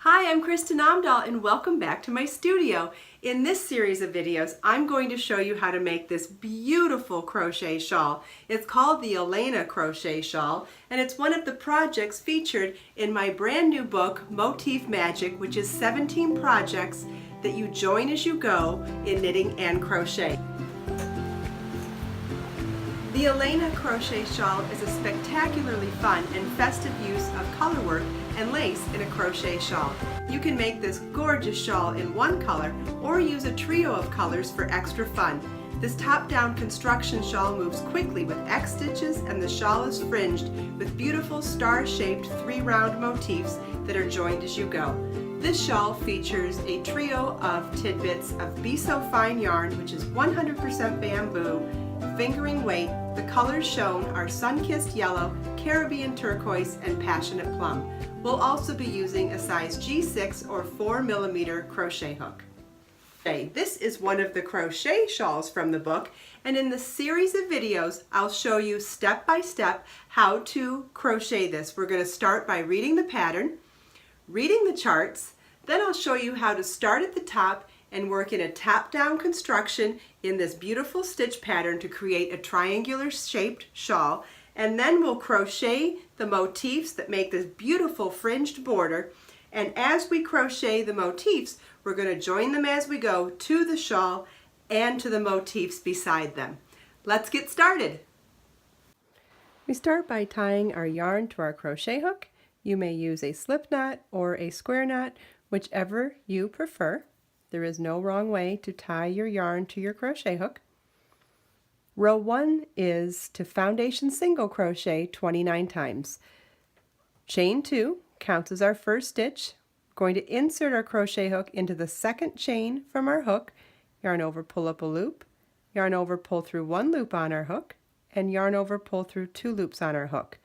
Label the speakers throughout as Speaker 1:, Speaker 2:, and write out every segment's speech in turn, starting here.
Speaker 1: Hi, I'm Kristin Omdahl and welcome back to my studio. In this series of videos, I'm going to show you how to make this beautiful crochet shawl. It's called the Alayna Crochet Shawl, and it's one of the projects featured in my brand new book, Motif Magic, which is 17 projects that you join as you go in knitting and crochet. The Alayna Crochet Shawl is a spectacularly fun and festive use of color work and lace in a crochet shawl. You can make this gorgeous shawl in one color or use a trio of colors for extra fun. This top-down construction shawl moves quickly with X stitches, and the shawl is fringed with beautiful star-shaped 3-round motifs that are joined as you go. This shawl features a trio of tidbits of Be So Fine yarn, which is 100% bamboo, fingering weight. The colors shown are Sun-Kissed Yellow, Caribbean Turquoise, and Passionate Plum. We'll also be using a size G6 or 4mm crochet hook. This is one of the crochet shawls from the book, and in the series of videos I'll show you step by step how to crochet this. We're going to start by reading the pattern, reading the charts, then I'll show you how to start at the top and work in a top-down construction in this beautiful stitch pattern to create a triangular shaped shawl, and then we'll crochet the motifs that make this beautiful fringed border. And as we crochet the motifs, we're going to join them as we go to the shawl and to the motifs beside them. Let's get started. We start by tying our yarn to our crochet hook. You may use a slip knot or a square knot, whichever you prefer. There is no wrong way to tie your yarn to your crochet hook. Row 1 is to foundation single crochet 29 times. Chain 2 counts as our first stitch. We're going to insert our crochet hook into the second chain from our hook, yarn over, pull up a loop, yarn over, pull through 1 loop on our hook, and yarn over, pull through 2 loops on our hook.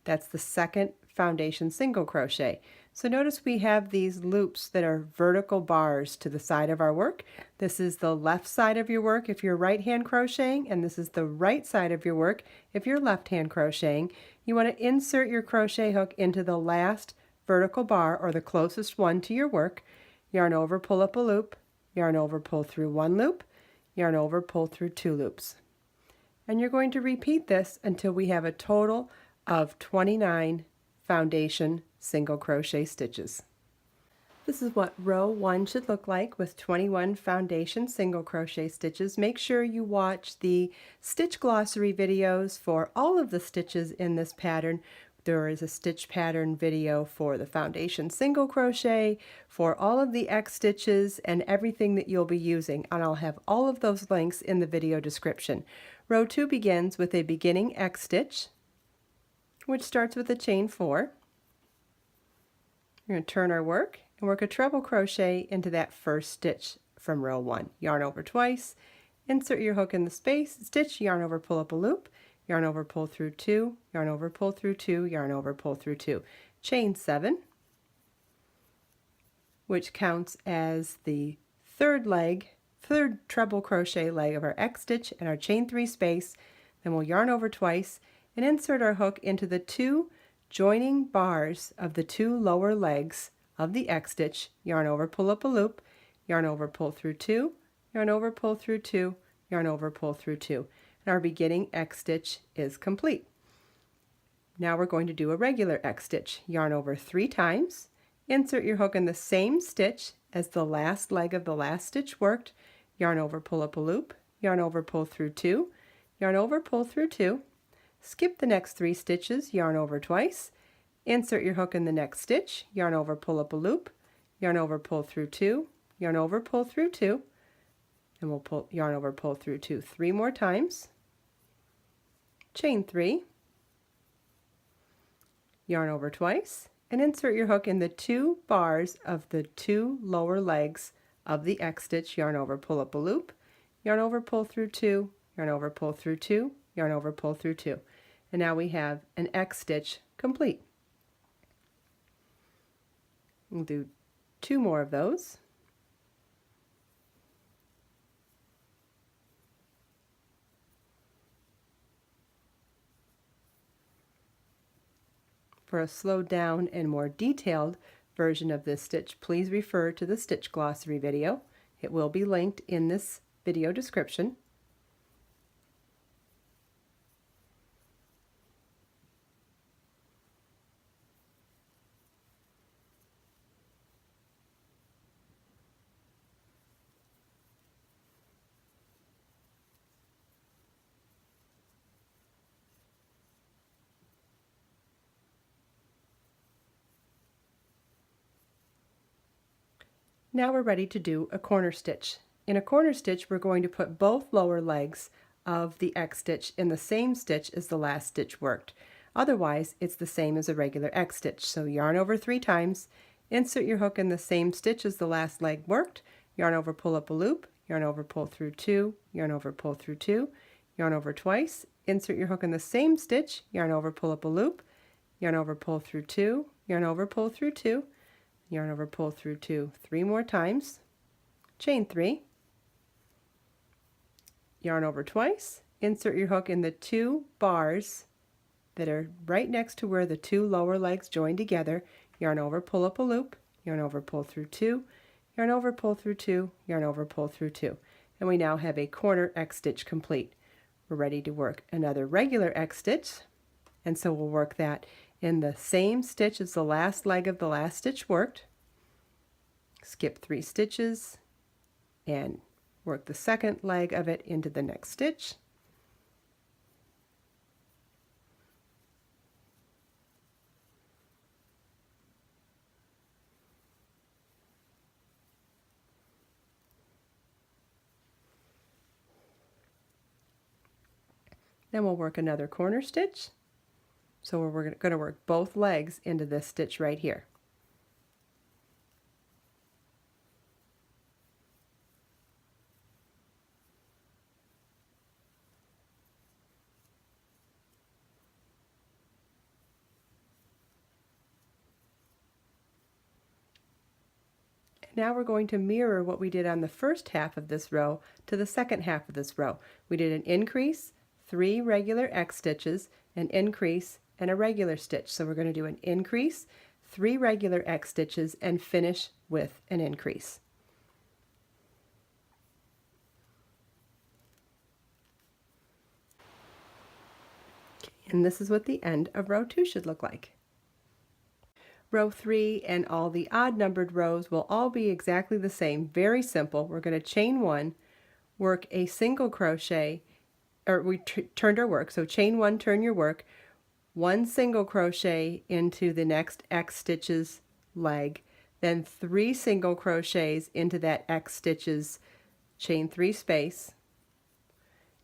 Speaker 1: That's the second foundation single crochet. So notice we have these loops that are vertical bars to the side of our work. This is the left side of your work if you're right hand crocheting, and this is the right side of your work if you're left hand crocheting. You want to insert your crochet hook into the last vertical bar, or the closest one to your work, yarn over, pull up a loop, yarn over, pull through 1 loop, yarn over, pull through 2 loops. And you're going to repeat this until we have a total of 29 foundation single crochet stitches. This is what row 1 should look like with 21 foundation single crochet stitches. Make sure you watch the stitch glossary videos for all of the stitches in this pattern. There is a stitch pattern video for the foundation single crochet, for all of the X stitches and everything that you'll be using, and I'll have all of those links in the video description. Row 2 begins with a beginning X stitch, which starts with a chain 4. We're going to turn our work and work a treble crochet into that first stitch from row 1. Yarn over twice, insert your hook in the space, stitch, yarn over, pull up a loop, yarn over, pull through 2, yarn over, pull through 2, yarn over, pull through 2. Chain 7, which counts as the third treble crochet leg of our X stitch and our chain 3 space. Then we'll yarn over twice and insert our hook into the 2 joining bars of the 2 lower legs of the X stitch, yarn over, pull up a loop, yarn over, pull through 2, yarn over, pull through 2, yarn over, pull through 2. And our beginning X stitch is complete. Now we're going to do a regular X stitch. Yarn over 3 times, insert your hook in the same stitch as the last leg of the last stitch worked, yarn over, pull up a loop, yarn over, pull through 2, yarn over, pull through 2, skip the next 3 stitches, yarn over twice, insert your hook in the next stitch, yarn over, pull up a loop, yarn over, pull through 2, yarn over, pull through 2, and we'll yarn over, pull through 2 3 more times, chain 3, yarn over twice, and insert your hook in the 2 bars of the 2 lower legs of the X stitch, yarn over, pull up a loop, yarn over, pull through 2, yarn over, pull through 2, yarn over, pull through 2. And now we have an X stitch complete. We'll do 2 more of those. For a slowed down and more detailed version of this stitch, please refer to the stitch glossary video. It will be linked in this video description. Now we're ready to do a corner stitch. In a corner stitch, we're going to put both lower legs of the X stitch in the same stitch as the last stitch worked. Otherwise, it's the same as a regular X stitch. So yarn over 3 times, insert your hook in the same stitch as the last leg worked, yarn over, pull up a loop, yarn over, pull through 2, yarn over, pull through 2, yarn over twice, insert your hook in the same stitch, yarn over, pull up a loop, yarn over, pull through 2, yarn over, pull through 2, yarn over, pull through 2 3 more times, chain 3, yarn over twice, insert your hook in the 2 bars that are right next to where the 2 lower legs join together, yarn over, pull up a loop, yarn over, pull through 2, yarn over, pull through 2, yarn over, pull through 2. And we now have a corner X stitch complete. We're ready to work another regular X stitch, and so we'll work that in the same stitch as the last leg of the last stitch worked. Skip 3 stitches and work the second leg of it into the next stitch. Then we'll work another corner stitch. So we're going to work both legs into this stitch right here. Now we're going to mirror what we did on the first half of this row to the second half of this row. We did an increase, 3 regular X stitches, an increase, and a regular stitch. So we're going to do an increase, 3 regular X stitches, and finish with an increase. And this is what the end of row 2 should look like. Row 3 and all the odd numbered rows will all be exactly the same. Very simple. We're going to chain 1, work a single crochet, or we turned our work, so chain 1, turn your work, 1 single crochet into the next X stitches leg, then 3 single crochets into that X stitches, chain 3 space,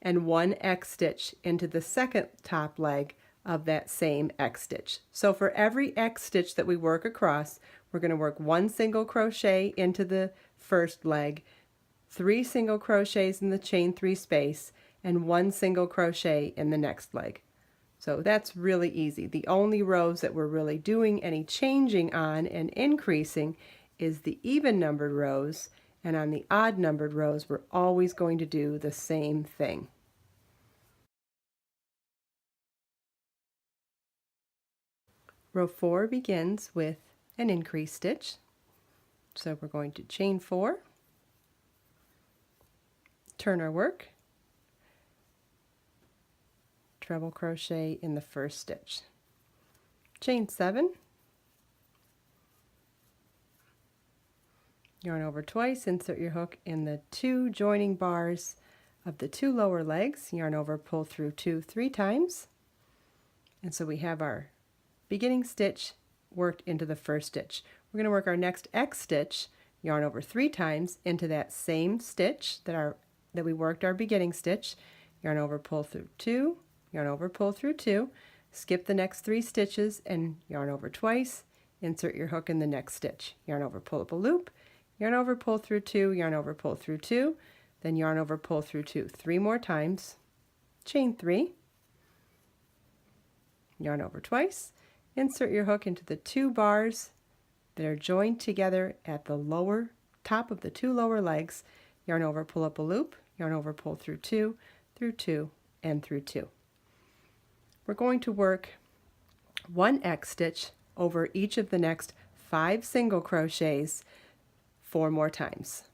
Speaker 1: and 1 X stitch into the second top leg of that same X stitch. So for every X stitch that we work across, we're going to work 1 single crochet into the first leg, 3 single crochets in the chain 3 space, and 1 single crochet in the next leg. So that's really easy. The only rows that we're really doing any changing on and increasing is the even numbered rows, and on the odd numbered rows we're always going to do the same thing. Row 4 begins with an increase stitch. So we're going to chain 4, turn our work, treble crochet in the first stitch, chain 7, yarn over twice, insert your hook in the 2 joining bars of the 2 lower legs, yarn over, pull through 2 3 times, and so we have our beginning stitch worked into the first stitch. We're going to work our next X stitch, yarn over 3 times into that same stitch that we worked our beginning stitch, yarn over, pull through 2, yarn over, pull through 2, skip the next 3 stitches and yarn over twice, insert your hook in the next stitch, yarn over, pull up a loop, yarn over, pull through 2, yarn over, pull through 2, then yarn over, pull through 2 3 more times, chain 3, yarn over twice, insert your hook into the 2 bars that are joined together at the lower top of the 2 lower legs, yarn over, pull up a loop, yarn over, pull through 2, through 2, and through 2. We're going to work 1 X stitch over each of the next 5 single crochets 4 more times.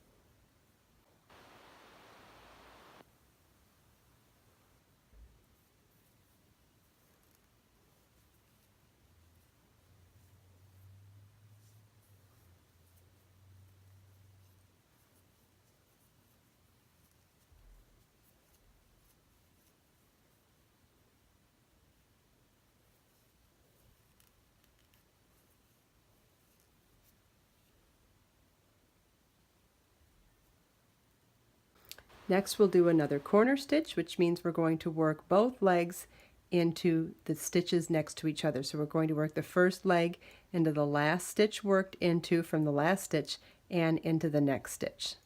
Speaker 1: Next we'll do another corner stitch, which means we're going to work both legs into the stitches next to each other. So we're going to work the first leg into the last stitch worked into from the last stitch and into the next stitch.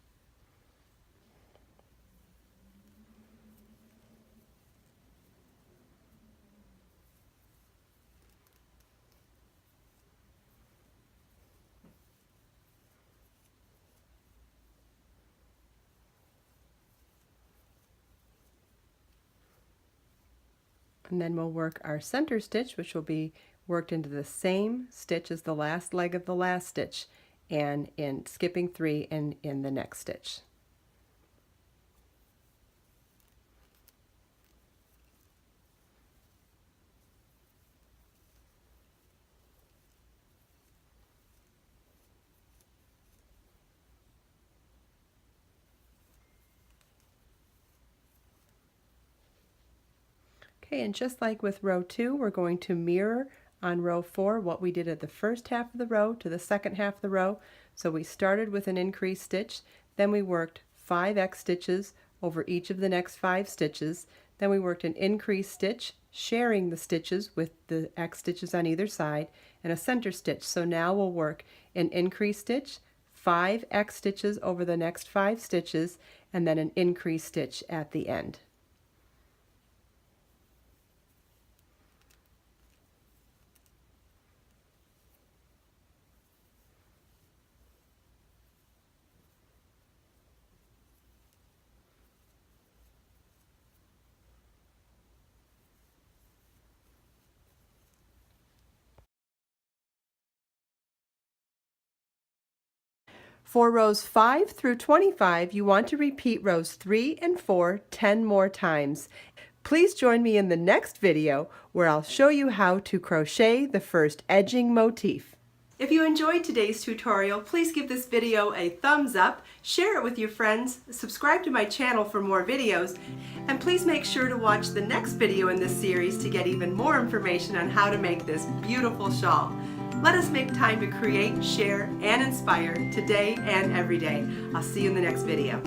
Speaker 1: And then we'll work our center stitch, which will be worked into the same stitch as the last leg of the last stitch, and in skipping 3 and in the next stitch. Okay, and just like with row 2, we're going to mirror on row 4 what we did at the first half of the row to the second half of the row. So we started with an increased stitch, then we worked 5 X stitches over each of the next 5 stitches, then we worked an increased stitch, sharing the stitches with the X stitches on either side, and a center stitch. So now we'll work an increased stitch, 5 X stitches over the next 5 stitches, and then an increased stitch at the end. For rows 5 through 25, you want to repeat rows 3 and 4 10 more times. Please join me in the next video where I'll show you how to crochet the first edging motif. If you enjoyed today's tutorial, please give this video a thumbs up, share it with your friends, subscribe to my channel for more videos, and please make sure to watch the next video in this series to get even more information on how to make this beautiful shawl. Let us make time to create, share, and inspire today and every day. I'll see you in the next video.